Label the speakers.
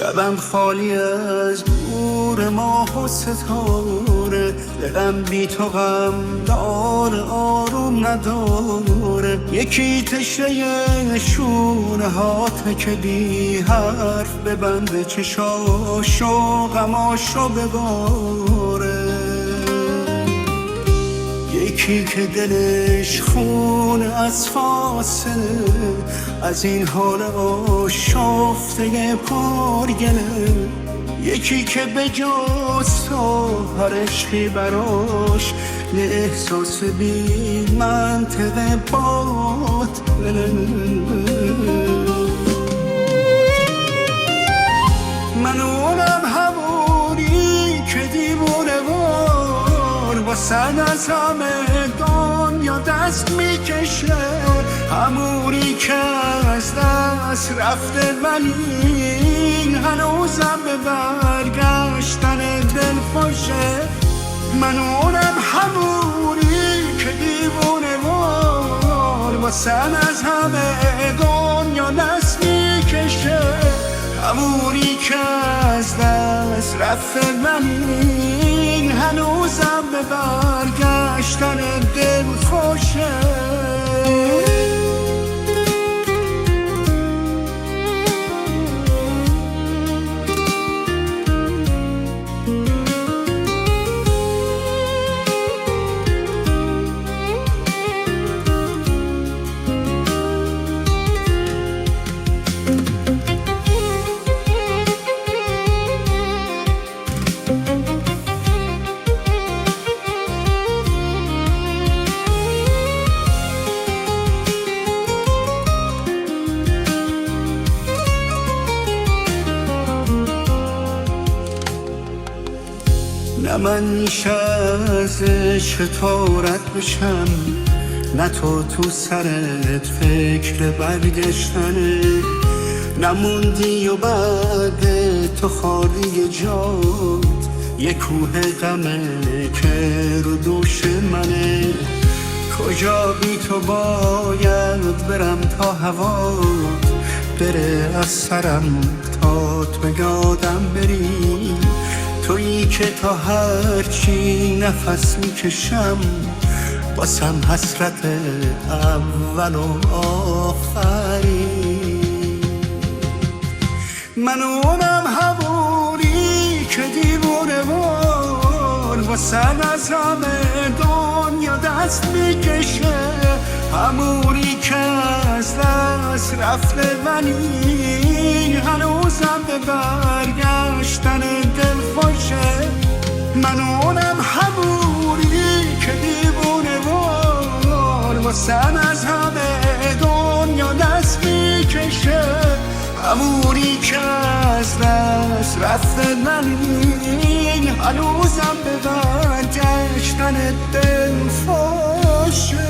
Speaker 1: شبم خالی از نور ماه و ستاره، دلم بی تو غم دار آروم نداره. یکی تشنه شونه هاته که بی حرف ببنده چشاشو غماشو بباره. یکی که دلش خون از فاصله از این حال آشفته پرگله. یکی که به جز تو هر عشقی براش یه احساس بی منطقه باطله. من اونم همونی که دیوونه وار واسن از همه دنیا دست میکشه، همونی که از دست رفته ولی هنوزم به برگشتن دل خوشه. من اونم همونی که دیوونه وار واسن از همه دنیا دست میکشه، همونی که از دست رفته ولی هنوزم به برگشتن دل خوشه. نه من میشه از شطارت بشم، نه تو سرت فکر برگشتنه. نموندی و بعد تو خالی جات یه کوه غمه که رو دوش منه. کجا بی تو باید برم تا هوات بره از سرم تات به یادم بری. تویی که تا هرچی نفس میکشم باسم حسرت اول و آخری. من اونم همونی که دیوونه وار واسن از همه دنیا دست میکشه، همونی که از دست رفته ولی هنوزم به برگشتن دل خوشه. من اونم همونی که دیوونه وار واسن از همه دنیا دست میکشه، همونی که از دست رفته ولی هنوزم به برگشتن دل خوشه.